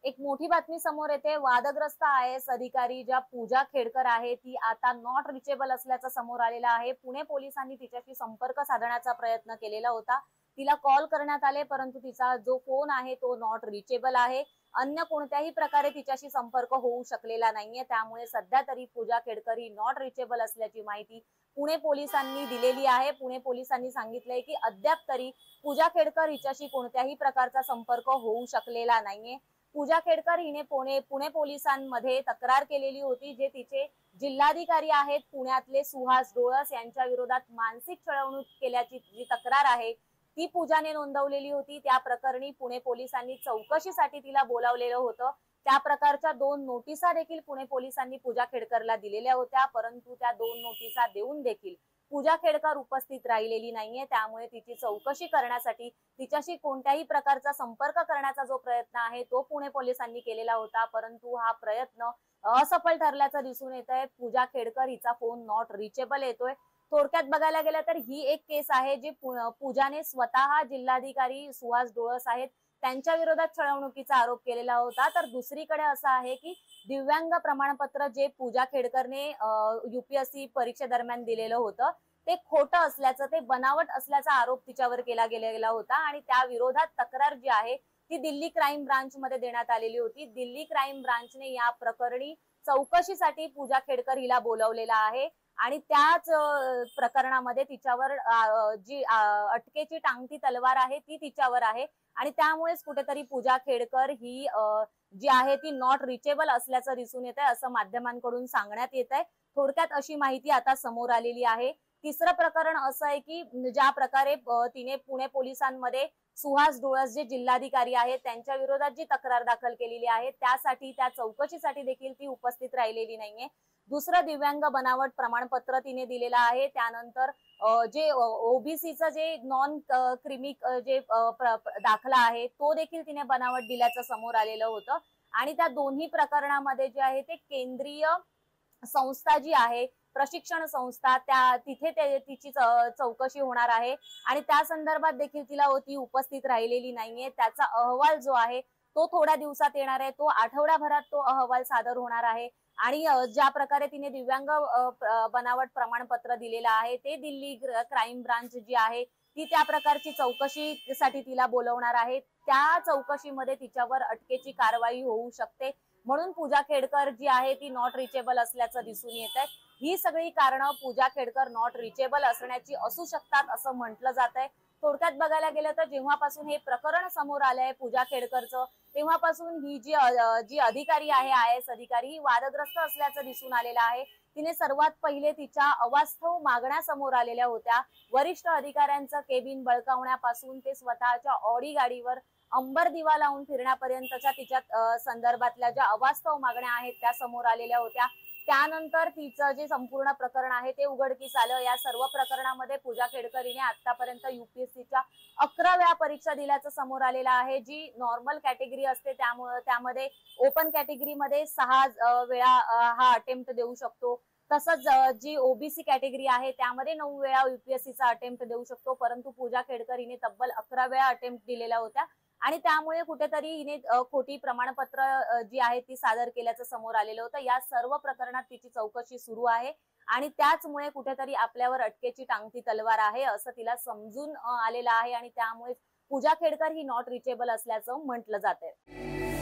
एक मोठी बातमी समोर येते। वादग्रस्त IAS अधिकारी ज्या पूजा खेडकर आहे ती आता नॉट रिचेबल असल्याचं समोर आलेलं आहे। पुणे पोलिसांनी तिच्याशी संपर्क साधण्याचा प्रयत्न केलेला होता। तिला कॉल करण्यात आले, परंतु तिचा जो फोन आहे तो नॉट रिचेबल आहे। अन्य कोणत्याही प्रकारे तिच्याशी संपर्क होऊ शकलेला नाहीये। त्यामुळे सध्या तरी पूजा खेडकर ही नॉट रिचेबल असल्याची माहिती पुणे पोलिसांनी दिलेली आहे। पुणे पोलिसांनी सांगितलंय की अद्याप तरी पूजा खेडकर हिच्याशी कोणत्याही प्रकारचा संपर्क होऊ शकलेला नाहीये। पूजा खेडकर हिने पुणे पोलिसांमध्ये तक्रार केलेली होती, जे तिचे जिल्हाधिकारी आहेत पुण्यातले सुहास डोळस यांच्या विरोधात मानसिक छळवणूक केल्याची जी तक्रार आहे ती पूजाने नोंदवलेली होती। त्या प्रकरणी पुणे पोलिसांनी चौकशीसाठी तिला बोलावलेलं होतं। त्या प्रकारच्या 2 नोटिसा देखील पुणे पोलिसांनी पूजा खेडकरला दिलेल्या होत्या, परंतु त्या 2 नोटिसा देऊन देखील पूजा खेडकर उपस्थित राहिलेली नाहीये। त्यामुळे तिची चौकशी करण्यासाठी तिच्याशी कोणत्याही प्रकारचा संपर्क करण्याचा जो प्रयत्न आहे तो पुणे पोलिसांनी केलेला होता, परंतु हा प्रयत्न असफल ठरल्याचं दिसून येत आहे। पूजा खेडकर हिचा फोन नॉट रिचेबल येतोय। थोडक्यात बघायला गेलं तर ही एक केस आहे जी पूजाने स्वतः जिल्हाधिकारी सुहास डोळस आहेत त्यांच्या विरोधात छळवणुकीचा आरोप केलेला होता। तर दुसरीकडे असं आहे की दिव्यांग प्रमाणपत्र जे पूजा खेडकरने UPSC परीक्षेदरम्यान दिलेलं होतं ते खोटं असल्याचं, ते बनावट असल्याचा आरोप तिच्यावर केला गेलेला होता आणि त्या विरोधात तक्रार जी आहे ती दिल्ली क्राईम ब्रांच मध्ये देण्यात आलेली होती। दिल्ली क्राईम ब्रांचने या प्रकरणी चौकशीसाठी पूजा खेडकर हिला बोलवलेला आहे आणि त्याच प्रकरणामध्ये तिच्यावर जी अटकेची टांगती तलवार आहे ती तिच्यावर आहे आणि त्यामुळेच कुठेतरी पूजा खेडकर ही जी आहे ती नॉट रिचेबल असल्याचं दिसून येत आहे, असं माध्यमांकडून सांगण्यात येत आहे। थोडक्यात अशी माहिती आता समोर आलेली आहे। तिसरं प्रकरण असं आहे की ज्या प्रकारे तिने पुणे पोलिसांमध्ये सुहास डोळस जे जिल्हाधिकारी आहेत त्यांच्या विरोधात जी तक्रार दाखल केलेली आहे त्यासाठी, त्या चौकशीसाठी देखील ती उपस्थित राहिलेली नाहीये। दुसरं दिव्यांग बनावट प्रमाणपत्र तिने दिलेलं आहे। त्यानंतर जे OBCचं जे नॉन क्रिमिक जे दाखला आहे तो देखील तिने बनावट दिल्याचं समोर आलेलं होतं आणि त्या दोन्ही प्रकरणामध्ये जे आहे ते केंद्रीय संस्था जी आहे, प्रशिक्षण संस्था, त्या तिथे तिची चौकशी होणार आहे आणि त्या संदर्भात देखील ती उपस्थित राहिलेली नाहीये। त्याचा अहवाल जो आहे तो थोड्या दिवसात येणार आहे, तो आठवड्याभरात तो अहवाल सादर होणार आहे आणि ज्या प्रकारे तिने दिव्यांग बनावट प्रमाणपत्र दिलेलं आहे ते दिल्ली क्राईम ब्रांच जी आहे ती त्या प्रकारची चौकशीसाठी तिला बोलवणार आहे। त्या चौकशीमध्ये तिच्यावर अटकेची कारवाई होऊ शकते, म्हणून पूजा खेडकर जी आहे ती नॉट रिचेबल असल्याचं दिसून येत आहे। ही सगळी कारणं पूजा खेडकर नॉट रिचेबल असण्याची असू शकतात असं म्हटलं जात आहे। थोडक्यात बघायला गेलं तर जेव्हापासून हे प्रकरण समोर आलंय पूजा खेडकरचं, तेव्हापासून ही जी अधिकारी आहे IAS अधिकारी ही वादग्रस्त असल्याचं दिसून आलेलं आहे। तिने सर्वात पहिले तिच्या अवास्तव मागण्या समोर आलेल्या होत्या। वरिष्ठ अधिकाऱ्यांचं केबिन बळकावण्यापासून ते स्वतःच्या ऑडी गाडीवर अंबर दिवा लावून फिरण्यापर्यंतच्या तिच्या संदर्भातल्या ज्या अवास्तव मागण्या आहेत त्या समोर आलेल्या होत्या। त्यानंतर तिचं जे संपूर्ण प्रकरण आहे ते उघडकीस आलं। या सर्व प्रकरणामध्ये पूजा खेडकर हिने आतापर्यंत UPSCच्या 11 वेळा परीक्षा दिल्याचं समोर आलेलं आहे। जी नॉर्मल कॅटेगरी असते त्यामध्ये ओपन कॅटेगरीमध्ये 6 वेळा हा अटेम्प्ट देऊ शकतो, तसंच जी OBC कॅटेगरी आहे त्यामध्ये 9 वेळा UPSCचा अटेम्प्ट देऊ शकतो, परंतु पूजा खेडकर हिने तब्बल 11 वेळा अटेम्प्ट दिलेल्या होत्या आणि त्यामुळे कुठेतरी हिने खोटी प्रमाणपत्र जी आहे ती सादर केल्याचं समोर आलेलं होतं। या सर्व प्रकरणात तिची चौकशी सुरू आहे आणि त्याचमुळे कुठेतरी आपल्यावर अटकेची टांगती तलवार आहे असं तिला समजून आलेलं आहे आणि त्यामुळे पूजा खेडकर ही नॉट रिचेबल असल्याचं म्हटलं जातंय।